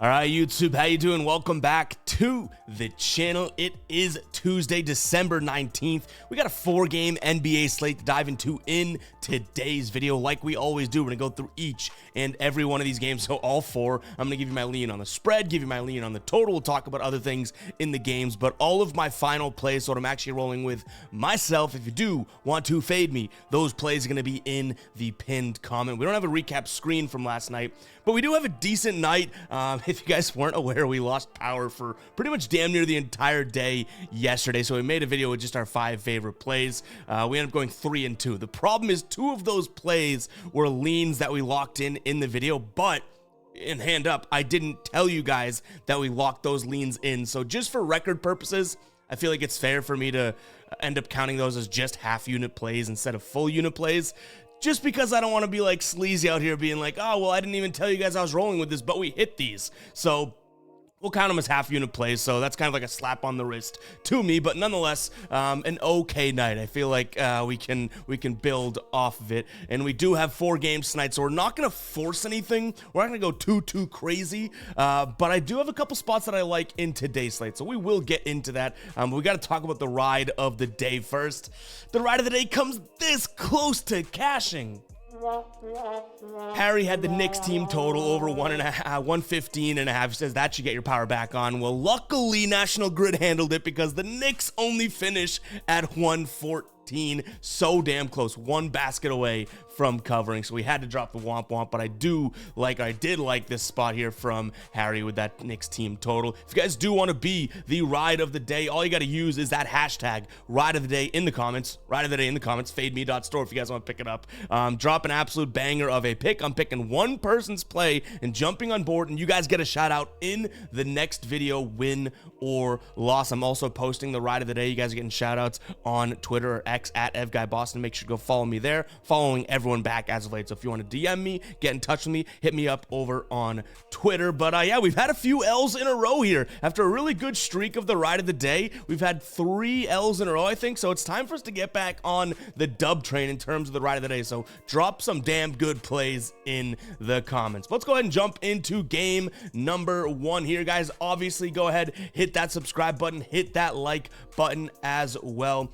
All right, YouTube, how you doing? Welcome back to the channel. It is Tuesday, December 19th. We got a 4-game NBA slate to dive into in today's video. Like we always do, we're gonna go through each and every one of these games. So all 4, I'm gonna give you my lean on the spread, give you my lean on the total. We'll talk about other things in the games, but all of my final plays, so what I'm actually rolling with myself, if you do want to fade me, those plays are gonna be in the pinned comment. We don't have a recap screen from last night, but we do have a decent night. If you guys weren't aware, we lost power for pretty much damn near the entire day yesterday, so we made a video with just our 5 favorite plays. We ended up going 3 and 2. The problem is 2 of those plays were leans that we locked in the video, but in hand up, I didn't tell you guys that we locked those leans in. So just for record purposes, I feel like it's fair for me to end up counting those as just half unit plays instead of full unit plays. Just because I don't want to be like sleazy out here being like, oh, well, I didn't even tell you guys I was rolling with this, but we hit these. So we'll count them as half unit plays. So that's kind of like a slap on the wrist to me, but nonetheless, an okay night. I feel like we can build off of it. And we do have 4 games tonight, so we're not going to force anything. We're not going to go too crazy. But I do have a couple spots that I like in today's slate, so we will get into that. We got to talk about the ride of the day first. The ride of the day comes this close to cashing. Harry had the Knicks team total over 115.5. He says that should get your power back on. Well, luckily National Grid handled it because the Knicks only finish at 114. So damn close, 1 basket away from covering, so we had to drop the womp, but I did like this spot here from Harry with that Knicks team total. If you guys do want to be the ride of the day, all you got to use is that hashtag ride of the day in the comments, fademe.store if you guys want to pick it up. Drop an absolute banger of a pick. I'm picking one person's play and jumping on board, and you guys get a shout out in the next video, win or loss. I'm also posting the ride of the day. You guys are getting shout outs on Twitter or X at EvGuyBoston. Make sure to go follow me there. Following everyone back as of late, so if you want to DM me, get in touch with me, hit me up over on Twitter. But yeah, we've had a few L's in a row here after a really good streak of the ride of the day. We've had 3 L's in a row, I think, so it's time for us to get back on the dub train in terms of the ride of the day. So drop some damn good plays in the comments. Let's go ahead and jump into game number 1 here, guys. Obviously, go ahead, hit that subscribe button, hit that like button as well.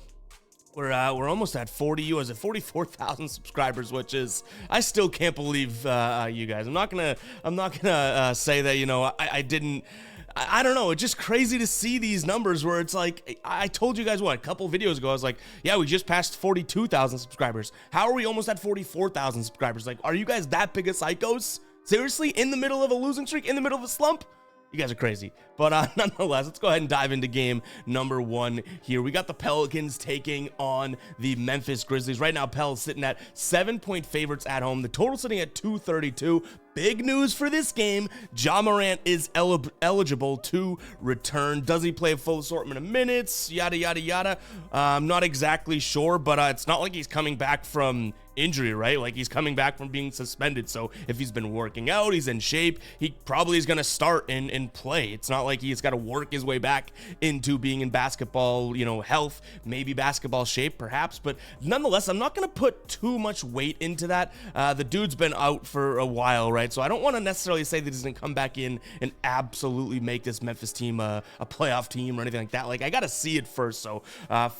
We're almost at 44,000 subscribers, which is, I still can't believe you guys. I'm not gonna say that, you know, I don't know. It's just crazy to see these numbers where it's like, I told you guys, what, a couple videos ago, I was like, yeah, we just passed 42,000 subscribers. How are we almost at 44,000 subscribers? Like, are you guys that big of psychos? Seriously? In the middle of a losing streak? In the middle of a slump? You guys are crazy. But nonetheless, let's go ahead and dive into game number 1 here. We got the Pelicans taking on the Memphis Grizzlies. Right now, Pel's sitting at 7-point favorites at home. The total sitting at 232. Big news for this game. Ja Morant is eligible to return. Does he play a full assortment of minutes? Yada, yada, yada. I'm not exactly sure, but it's not like he's coming back from injury, right? Like, he's coming back from being suspended. So if he's been working out, he's in shape, he probably is going to start and play. It's not like he's got to work his way back into being in basketball, you know, health, maybe basketball shape, perhaps. But nonetheless, I'm not going to put too much weight into that. The dude's been out for a while, right? So I don't want to necessarily say that he's going to come back in and absolutely make this Memphis team a playoff team or anything like that. Like, I got to see it first. So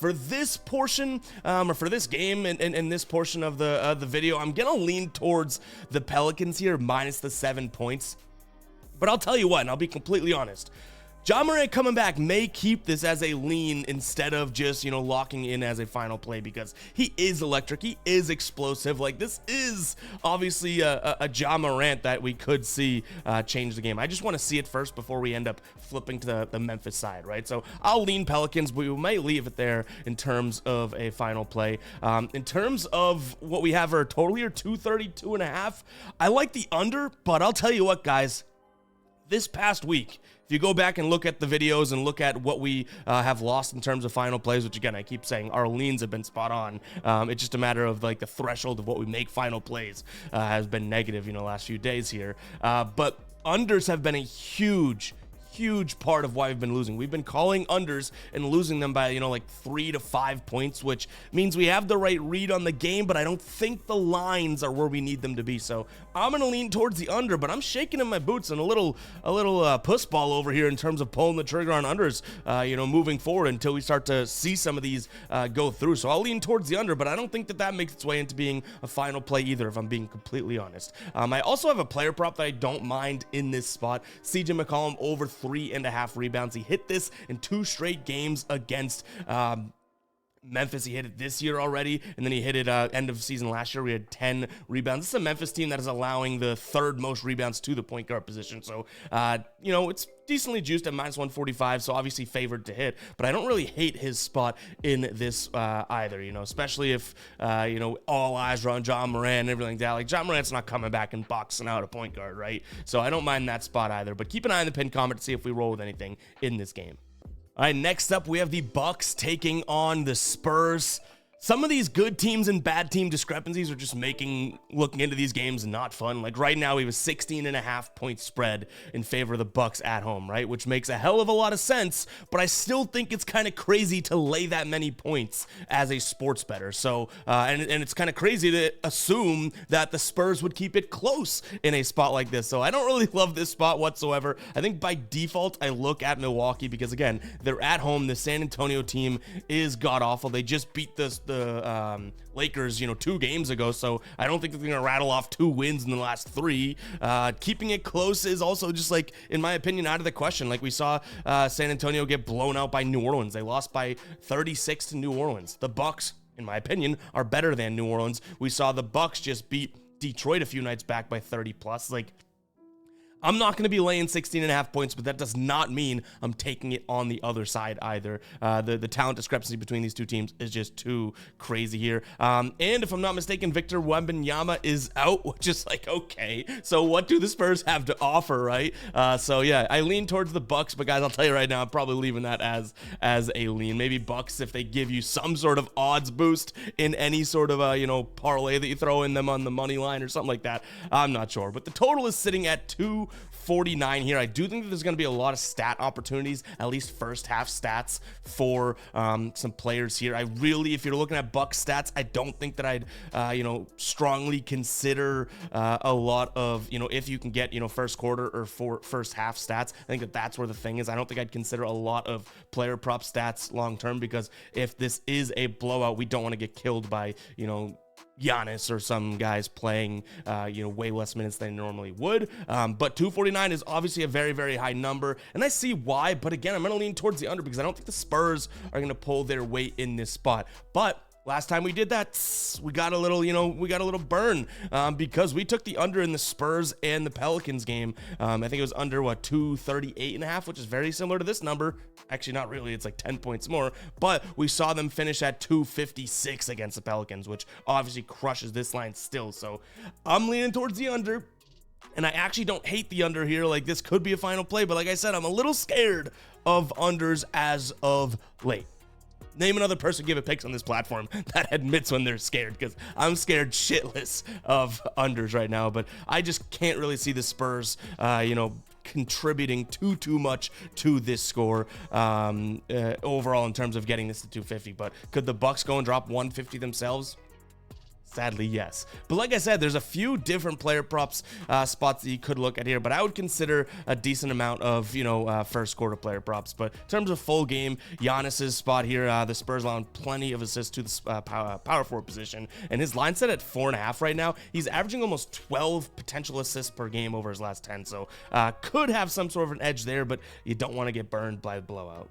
for this portion, or for this game and this portion of the video, I'm going to lean towards the Pelicans here, minus the 7 points. But I'll tell you what, and I'll be completely honest, Ja Morant coming back may keep this as a lean instead of just, you know, locking in as a final play, because he is electric, he is explosive. Like, this is obviously a Ja Morant that we could see change the game. I just want to see it first before we end up flipping to the Memphis side, right? So I'll lean Pelicans, but we might leave it there in terms of a final play. In terms of what we have for a total here, 232.5, I like the under, but I'll tell you what, guys, this past week, if you go back and look at the videos and look at what we have lost in terms of final plays, which again, I keep saying our leans have been spot on. It's just a matter of like the threshold of what we make final plays has been negative, you know, last few days here. But unders have been a huge huge part of why we've been losing. We've been calling unders and losing them by, you know, like 3 to 5 points, which means we have the right read on the game, but I don't think the lines are where we need them to be. So I'm going to lean towards the under, but I'm shaking in my boots and a little puss ball over here in terms of pulling the trigger on unders, you know, moving forward until we start to see some of these go through. So I'll lean towards the under, but I don't think that makes its way into being a final play either, if I'm being completely honest. I also have a player prop that I don't mind in this spot. CJ McCollum over 3.5 rebounds. He hit this in 2 straight games against Memphis. He hit it this year already, and then he hit it end of season last year. We had 10 rebounds. This is a Memphis team that is allowing the 3rd most rebounds to the point guard position. So, you know, it's decently juiced at -145, so obviously favored to hit, but I don't really hate his spot in this either, you know, especially if, you know, all eyes are on John Moran and everything like that. Like, John Morant's not coming back and boxing out a point guard, right? So I don't mind that spot either, but keep an eye on the pinned comment to see if we roll with anything in this game. All right, next up, we have the Bucks taking on the Spurs. Some of these good teams and bad team discrepancies are just making looking into these games not fun. Like right now, we have a 16.5 point spread in favor of the Bucks at home, right? Which makes a hell of a lot of sense, but I still think it's kind of crazy to lay that many points as a sports bettor. So, and it's kind of crazy to assume that the Spurs would keep it close in a spot like this. So I don't really love this spot whatsoever. I think by default, I look at Milwaukee because, again, they're at home. The San Antonio team is god-awful. They just beat the Lakers, you know, 2 games ago, so I don't think they're going to rattle off 2 wins in the last 3. Keeping it close is also just, like, in my opinion, out of the question. Like, we saw San Antonio get blown out by New Orleans. They lost by 36 to New Orleans. The Bucks, in my opinion, are better than New Orleans. We saw the Bucks just beat Detroit a few nights back by 30 plus. Like, I'm not going to be laying 16.5 points, but that does not mean I'm taking it on the other side either. The talent discrepancy between these two teams is just too crazy here. And if I'm not mistaken, Victor Wembanyama is out, which is like, okay, so what do the Spurs have to offer, right? So yeah, I lean towards the Bucks, but guys, I'll tell you right now, I'm probably leaving that as a lean. Maybe Bucks if they give you some sort of odds boost in any sort of you know, parlay that you throw in them on the money line or something like that. I'm not sure, but the total is sitting at 249 here. I do think that there's going to be a lot of stat opportunities, at least first half stats for some players here. I really, if you're looking at Bucks stats, I don't think that I'd, you know, strongly consider a lot of, you know, if you can get, you know, first quarter or first half stats. I think that that's where the thing is. I don't think I'd consider a lot of player prop stats long term, because if this is a blowout, we don't want to get killed by, you know, Giannis or some guys playing, you know, way less minutes than they normally would. But 249 is obviously a very, very high number, and I see why. But again, I'm going to lean towards the under because I don't think the Spurs are going to pull their weight in this spot. But last time we did that, we got a little, you know, we got a little burn because we took the under in the Spurs and the Pelicans game. I think it was under, what, 238.5, which is very similar to this number. Actually, not really. It's like 10 points more. But we saw them finish at 256 against the Pelicans, which obviously crushes this line still. So I'm leaning towards the under. And I actually don't hate the under here. Like, this could be a final play. But like I said, I'm a little scared of unders as of late. Name another person giving picks on this platform that admits when they're scared, because I'm scared shitless of unders right now. But I just can't really see the Spurs, you know, contributing too much to this score overall in terms of getting this to 250. But could the Bucks go and drop 150 themselves? Sadly, yes. But like I said, there's a few different player props spots that you could look at here, but I would consider a decent amount of, you know, first quarter player props. But in terms of full game, Giannis's spot here, the Spurs allowing plenty of assists to the power forward position, and his line set at 4.5 right now. He's averaging almost 12 potential assists per game over his last 10, so could have some sort of an edge there, but you don't want to get burned by the blowout.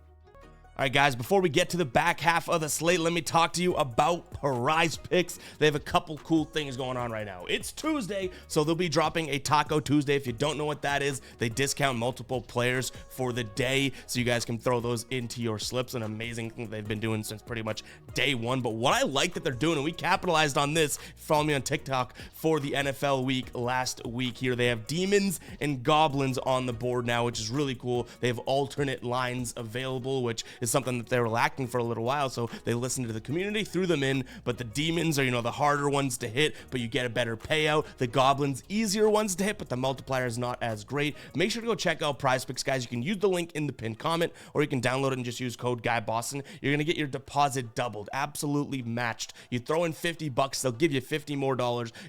All right, guys, before we get to the back half of the slate, let me talk to you about Prize Picks. They have a couple cool things going on right now. It's Tuesday, so they'll be dropping a Taco Tuesday. If you don't know what that is, they discount multiple players for the day, so you guys can throw those into your slips. An amazing thing they've been doing since pretty much day one. But what I like that they're doing, and we capitalized on this, follow me on TikTok, for the NFL week last week here. They have Demons and Goblins on the board now, which is really cool. They have alternate lines available, which is is something that they were lacking for a little while. So they listened to the community, threw them in. But the demons are, the harder ones to hit, but you get a better payout. The goblins, easier ones to hit, but the multiplier is not as great. Make sure to go check out PrizePicks, guys. You can use the link in the pinned comment, or you can download it and just use code GuyBoston. You're gonna get your deposit doubled, absolutely matched. You throw in $50, they'll give you $50 more.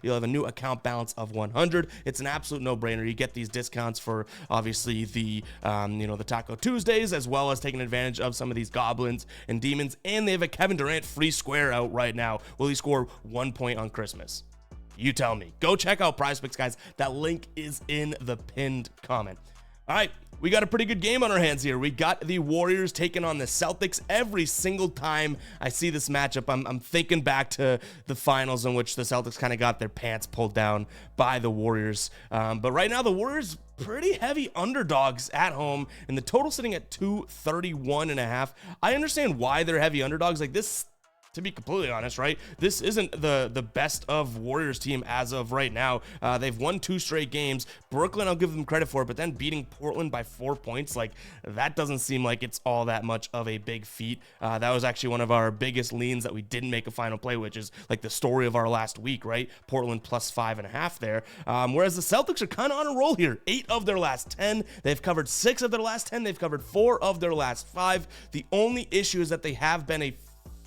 You'll have a new account balance of 100. It's an absolute no-brainer. You get these discounts for obviously the the Taco Tuesdays, as well as taking advantage of some of these goblins and demons. And they have a Kevin Durant free square out right now. Will he score 1 point on Christmas? You tell me. Go check out PrizePicks, guys. That link is in the pinned comment. All right, we got a pretty good game on our hands here. We got the Warriors taking on the Celtics. Every single time I see this matchup, I'm thinking back to the finals in which the Celtics kind of got their pants pulled down by the Warriors. But right now, the Warriors pretty heavy underdogs at home, and the total sitting at 231.5. I understand why they're heavy underdogs. Like this, to be completely honest, right? This isn't the best of Warriors team as of right now. They've won 2 straight games. Brooklyn, I'll give them credit for it, but then beating Portland by 4 points, like that doesn't seem like it's all that much of a big feat. That was actually one of our biggest leans that we didn't make a final play, which is like the story of our last week, right? Portland plus 5.5 there. Whereas the Celtics are kind of on a roll here. 8 of their last 10. They've covered 6 of their last 10. They've covered 4 of their last 5. The only issue is that they have been a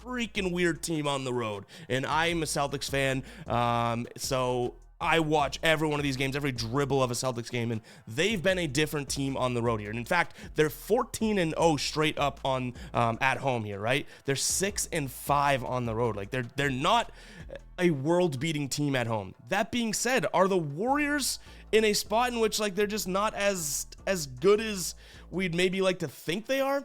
freaking weird team on the road, and I'm a Celtics fan, so I watch every one of these games, every dribble of a Celtics game, and they've been a different team on the road here. And in fact, they're 14-0 straight up on at home here, right? They're 6-5 on the road. Like they're not a world-beating team at home. That being said, are the Warriors in a spot in which like they're just not as good as we'd maybe like to think they are?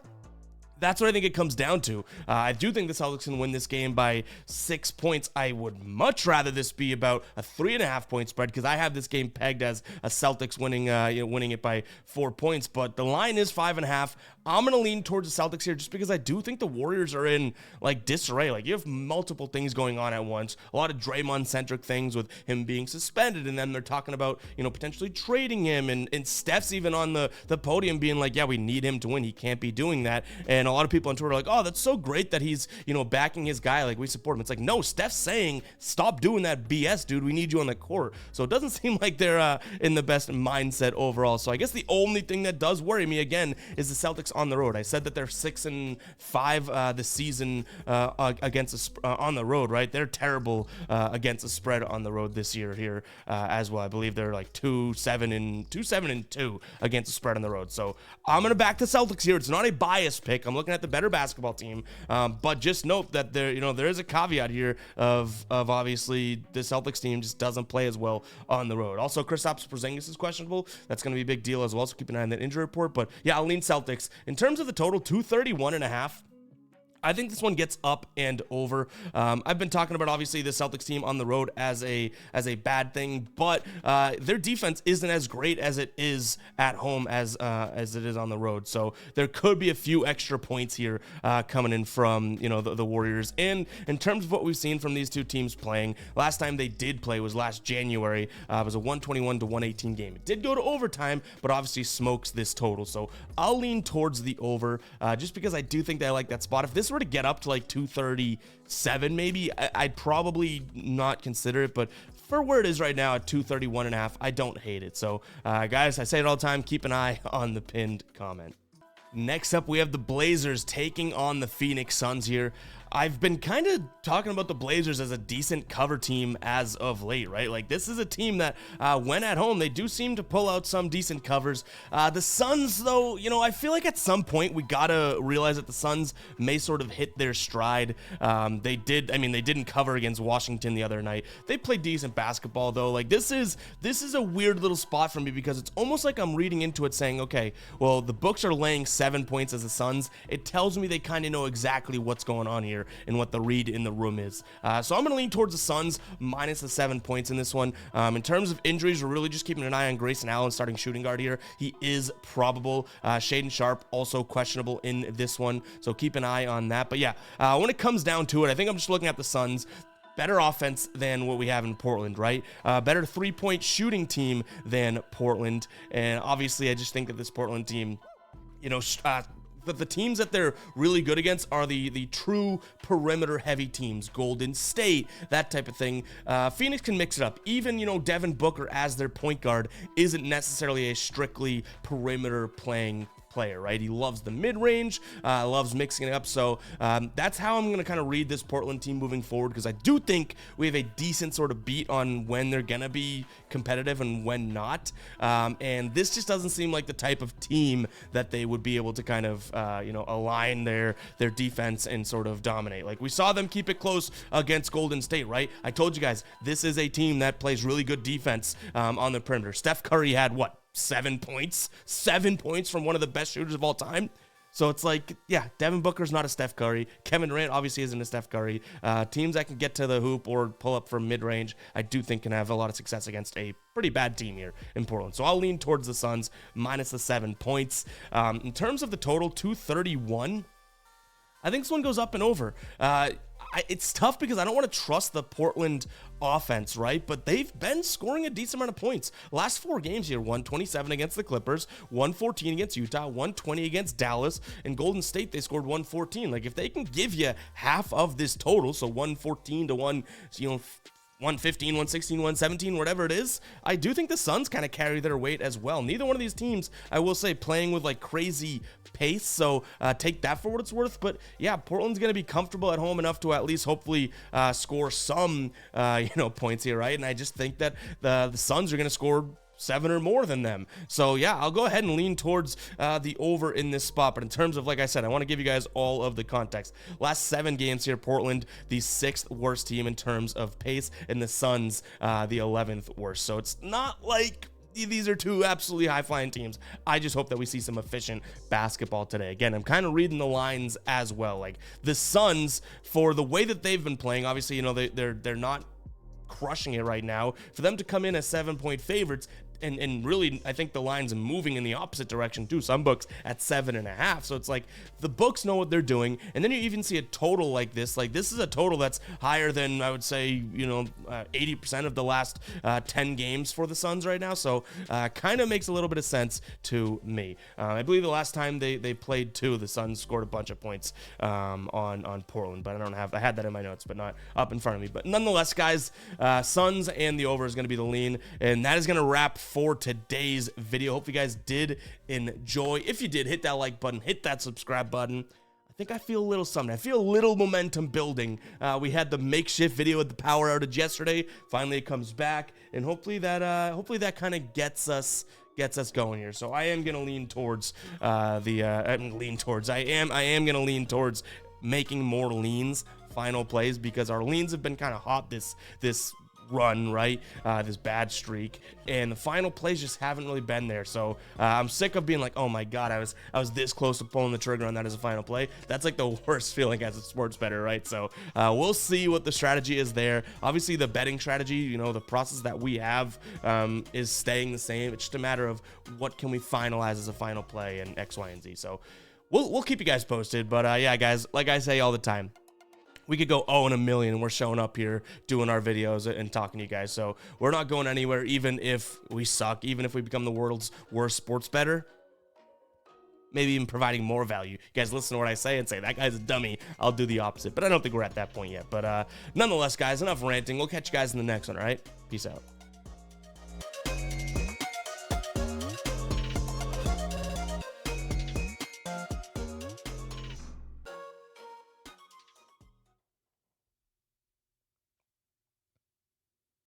That's what I think it comes down to. I do think the Celtics can win this game by 6 points. I would much rather this be about a 3.5 point spread, because I have this game pegged as a Celtics winning it by 4 points. But the line is 5.5. I'm gonna lean towards the Celtics here, just because I do think the Warriors are in like disarray. Like you have multiple things going on at once. A lot of Draymond-centric things with him being suspended, and then they're talking about potentially trading him, and Steph's even on the podium being like, yeah, we need him to win. He can't be doing that. And a lot of people on Twitter are like, oh, that's so great that he's, backing his guy. Like, we support him. It's like, no, Steph's saying, stop doing that BS, dude. We need you on the court. So it doesn't seem like they're in the best mindset overall. So I guess the only thing that does worry me, again, is the Celtics on the road. I said that they're 6-5 this season against on the road, right? They're terrible against the spread on the road this year here as well. I believe they're like 2-7-2 against the spread on the road. So I'm going to back the Celtics here. It's not a biased pick. I'm looking at the better basketball team, but just note that there is a caveat here of obviously the Celtics team just doesn't play as well on the road. Also, Kristaps Porzingis is questionable. That's going to be a big deal as well, so keep an eye on that injury report. But yeah, I'll lean Celtics. In terms of the total, 231.5. I think this one gets up and over. I've been talking about obviously the Celtics team on the road as a bad thing, but their defense isn't as great as it is at home as it is on the road. So there could be a few extra points here coming in from the Warriors. And in terms of what we've seen from these two teams playing, last time they did play was last January. It was a 121-118 game. It did go to overtime, but obviously smokes this total. So I'll lean towards the over just because I do think that I like that spot. If this were to get up to like 237 maybe, I'd probably not consider it, but for where it is right now at 231.5, I don't hate it. So guys, I say it all the time, keep an eye on the pinned comment. Next up, we have the Blazers taking on the Phoenix Suns here. I've been kind of talking about the Blazers as a decent cover team as of late, right? Like, this is a team that, when at home, they do seem to pull out some decent covers. The Suns, though, I feel like at some point we gotta realize that the Suns may sort of hit their stride. They didn't cover against Washington the other night. They played decent basketball, though. Like, this is a weird little spot for me, because it's almost like I'm reading into it saying, okay, well, the books are laying 7 points as the Suns. It tells me they kind of know exactly what's going on here and what the read in the room is. So I'm going to lean towards the Suns minus the 7 points in this one. In terms of injuries, we're really just keeping an eye on Grayson Allen, starting shooting guard here. He is probable. Shaedon Sharpe also questionable in this one, so keep an eye on that. But yeah, when it comes down to it, I think I'm just looking at the Suns. Better offense than what we have in Portland, right? Better 3-point shooting team than Portland. And obviously, I just think that this Portland team, that the teams that they're really good against are the true perimeter heavy teams, Golden State, that type of thing. Phoenix can mix it up. Even, you know, Devin Booker as their point guard isn't necessarily a strictly perimeter playing player, right? He loves the mid-range, loves mixing it up. So that's how I'm going to kind of read this Portland team moving forward, because I do think we have a decent sort of beat on when they're going to be competitive and when not. And this just doesn't seem like the type of team that they would be able to kind of, you know, align their defense and sort of dominate. Like we saw them keep it close against Golden State, right? I told you guys, this is a team that plays really good defense on the perimeter. Steph Curry had what? 7 points from one of the best shooters of all time. So it's like, yeah, Devin Booker's not a Steph Curry. Kevin Durant obviously isn't a Steph Curry. Teams that can get to the hoop or pull up from mid-range, I do think can have a lot of success against a pretty bad team here in Portland. So I'll lean towards the Suns minus the 7 points. In terms of the total, 231, I think this one goes up and over. It's tough because I don't want to trust the Portland offense, right? But they've been scoring a decent amount of points. Last 4 games here, 127 against the Clippers, 114 against Utah, 120 against Dallas, and Golden State, they scored 114. Like, if they can give you half of this total, so 114 to 115, 116, 117, whatever it is, I do think the Suns kind of carry their weight as well. Neither one of these teams, I will say, playing with like crazy pace, so take that for what it's worth. But yeah, Portland's going to be comfortable at home enough to at least hopefully score some points here, right? And I just think that the Suns are going to score 7 or more than them. So yeah, I'll go ahead and lean towards the over in this spot. But in terms of, like I said, I want to give you guys all of the context. Last 7 games here, Portland, the 6th worst team in terms of pace, and the Suns, the 11th worst. So it's not like these are two absolutely high-flying teams. I just hope that we see some efficient basketball today. Again, I'm kind of reading the lines as well. Like the Suns, for the way that they've been playing, obviously, you know, they're not crushing it right now. For them to come in as 7-point favorites, and really, I think the line's moving in the opposite direction too. Some books at 7.5. So it's like the books know what they're doing. And then you even see a total like this. Like this is a total that's higher than, I would say, 80% of the last 10 games for the Suns right now. So kind of makes a little bit of sense to me. I believe the last time they played too, the Suns scored a bunch of points on Portland, but I had that in my notes, but not up in front of me. But nonetheless, guys, Suns and the over is going to be the lean, and that is going to wrap for today's video. Hope you guys did enjoy. If you did, hit that like button, hit that subscribe button. I think I feel a little something. I feel a little momentum building. We had the makeshift video with the power outage yesterday. Finally, it comes back, and hopefully that kind of gets us going here. So I am gonna lean towards I am gonna lean towards making more leans, final plays, because our leans have been kind of hot this run, right? This bad streak, and the final plays just haven't really been there. So I'm sick of being like, oh my god, I was this close to pulling the trigger on that as a final play. That's like the worst feeling as a sports bettor, right? So we'll see what the strategy is there. Obviously the betting strategy, the process that we have is staying the same. It's just a matter of what can we finalize as a final play and X, Y, and Z. So we'll keep you guys posted. But yeah, guys, like I say all the time, we could go 0 in a million and we're showing up here doing our videos and talking to you guys. So we're not going anywhere, even if we suck, even if we become the world's worst sports bettor. Maybe even providing more value. You guys listen to what I say and say, that guy's a dummy. I'll do the opposite. But I don't think we're at that point yet. But nonetheless, guys, enough ranting. We'll catch you guys in the next one, all right? Peace out.